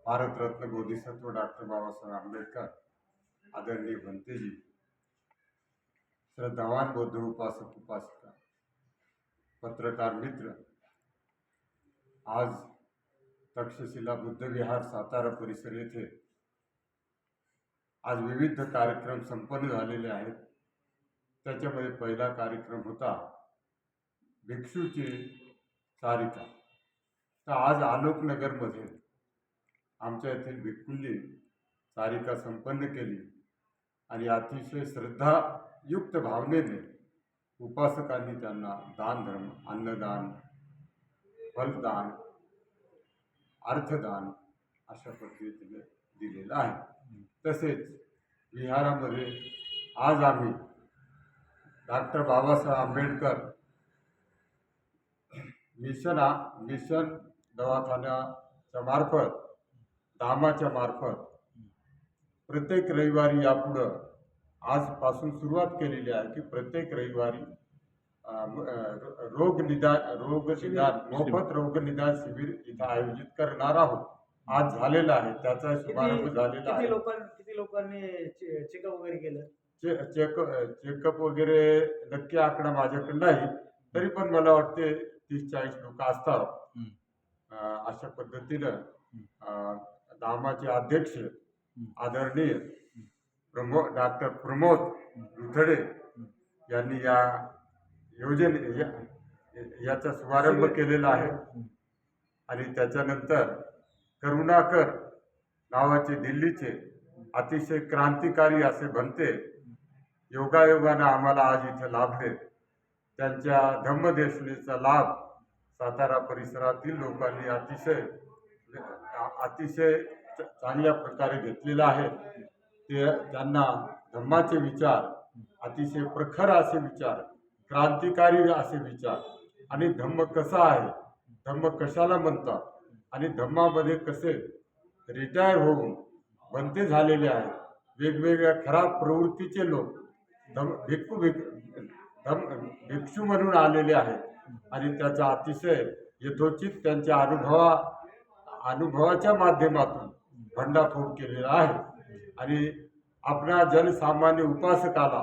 Bharat Ratna Bodhisattva doctor Babasaheb Ambedkar, आदरणीय भंतेजी, श्रद्धावान बौद्ध उपासक उपासिका, पत्रकार मित्र, आज तक्षशिला बुद्ध विहार सातारा परिसर येथे आज विविध कार्यक्रम संपन्न झालेले आहेत। त्याच्यामध्ये पहिला कार्यक्रम होता भिक्षूची चारिका। तर आज आलोकनगरमध्ये आमच्या येथील भिक्खूंनी चारिका संपन्न केली आणि अतिशय श्रद्धायुक्त भावनेने उपासकांनी त्यांना दान धर्म, अन्नदान, फलदान, अर्थदान अशा पद्धतीने दिलेलं आहे। तसेच विहारामध्ये आज आम्ही डॉक्टर बाबासाहेब आंबेडकर मिशन दवाखान्याच्या मार्फत, धामाच्या मार्फत प्रत्येक रविवारी यापुढं आजपासून सुरुवात केलेली आहे की प्रत्येक रविवारी मोफत रोगनिदान शिबिर इथं आयोजित करणार आहोत। आज झालेला आहे, त्याचा शुभारंभ झालेला आहे। किती लोकांनी चेकअप वगैरे केलं? चेकअप वगैरे नक्की आकडा माझ्याकडे नाही, तरी पण मला वाटते 30-40 लोक असतात। अशा पद्धतीनं धामाचे अध्यक्ष आदरणीय डॉक्टर प्रमोद दुथडे यांनी या याचा शुभारंभ केलेला आहे। आणि त्याच्यानंतर करुणाकर नावाचे दिल्लीचे अतिशय क्रांतिकारी असे भंते योगायोगानं आम्हाला आज इथे लाभले। त्यांच्या धम्मदेशनेचा लाभ सातारा परिसरातील लोकांनी अतिशय चांगल्या प्रकारे घेतलेला आहे। त्यांना धम्माचे विचार, अतिशय प्रखर असे विचार, क्रांतिकारी असे विचार, आणि धम्म कसा आहे, धम्म कशाला म्हणतात, आणि धम्मामध्ये कसे रिटायर होऊन बनते झालेले आहेत वेगवेगळ्या खराब प्रवृत्तीचे लोक भिक्षू म्हणून आलेले आहेत। आणि त्याचा अतिशय यथोचित त्यांच्या अनुभवाच्या माध्यमातून भंडाफोड केलेला आहे। आणि आपल्या जनसामान्य उपासकाला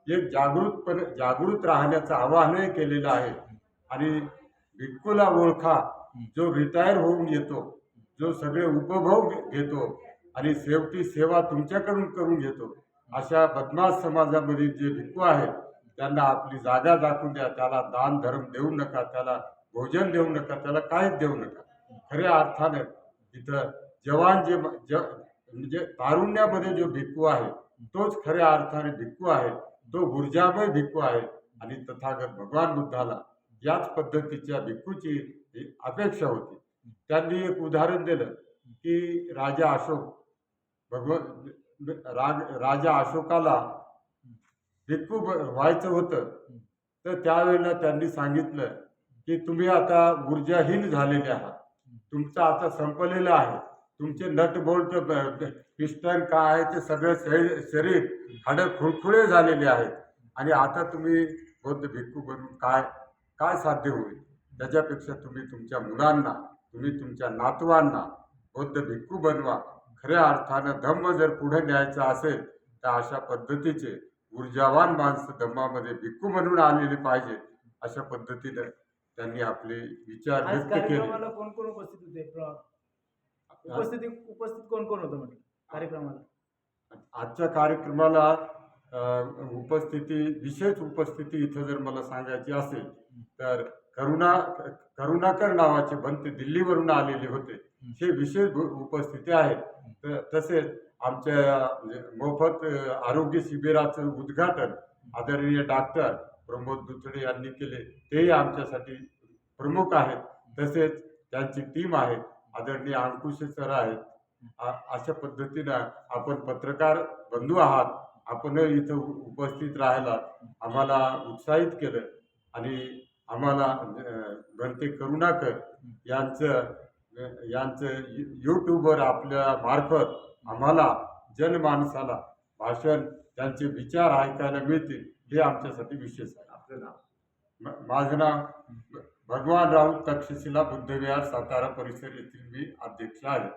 एक जागृत राहण्याचं आवाहनही केलेलं आहे। आणि भिक्खूला ओळखा जो रिटायर होऊन येतो, जो सगळे उपभोग घेतो आणि शेवटी सेवा तुमच्याकडून करून घेतो, अशा बदमाश समाजामध्ये जे भिक्खू आहेत त्यांना आपली जागा दाखवून द्या। त्याला दान धर्म देऊ नका, त्याला भोजन देऊ नका, त्याला काहीच देऊ नका। खऱ्या अर्थाने इथं जवान म्हणजे तारुण्यामध्ये जो भिक्खू आहे तोच खऱ्या अर्थाने भिक्खू आहे, तो ऊर्जामय भिक्खू आहे। आणि तथागत भगवान बुद्धाला याच पद्धतीच्या भिक्खूची अपेक्षा होती। त्यांनी एक उदाहरण दिलं की राजा अशोकाला भिक्खू व्हायचं होतं, तर त्यावेळेला त्यांनी सांगितलं की तुम्ही आता ऊर्जाहीन झालेले आहात, तुमचं आता संपलेलं आहे, तुमचे नट बोल्ट पिस्टन काय आहे ते सगळे शरीर हाडं खुळखुळे झालेले आहेत, आणि आता तुम्ही बौद्ध भिक्खू बनून काय साध्य होईल? त्याच्यापेक्षा तुम्ही तुमच्या मुलांना, तुम्ही तुमच्या नातवांना बौद्ध भिक्खू बनवा। खऱ्या अर्थानं धम्म जर पुढे न्यायचा असेल तर अशा पद्धतीचे ऊर्जावान माणसं धम्मामध्ये भिक्खू म्हणून आलेले पाहिजे। अशा पद्धतीने त्यांनी आपले विचार व्यक्त केले। कोण कोण उपस्थित होते? उपस्थित कोण कोण होतं म्हटलं कार्यक्रमाला? आजच्या कार्यक्रमाला विशेष उपस्थिती इथं जर मला सांगायची असेल तर करुणाकर नावाचे भंते दिल्लीवरून आलेले होते, हे विशेष उपस्थिती आहेत। तसेच आमच्या मोफत आरोग्य शिबिराचं उद्घाटन आदरणीय डॉक्टर प्रमोद दुथडे यांनी केले, तेही आमच्यासाठी प्रमुख आहेत। तसेच त्यांची टीम आहे, आदरणीय अंकुश सर आहेत। अशा पद्धतीनं आपण पत्रकार बंधू आहात, आपण इथं उपस्थित राहायला आम्हाला उत्साहित केलं। आणि आम्हाला भंते करुणाकर यांचं यूट्यूबवर आपल्या मार्फत आम्हाला जनमानसाला भाषण, त्यांचे विचार ऐकायला मिळतील, हे आमच्यासाठी विशेष आहे। आपलं नाव? माझं नाव भगवान राऊत, तक्षशिला बुद्धविहार सातारा परिसर येथील मी अध्यक्ष आहे।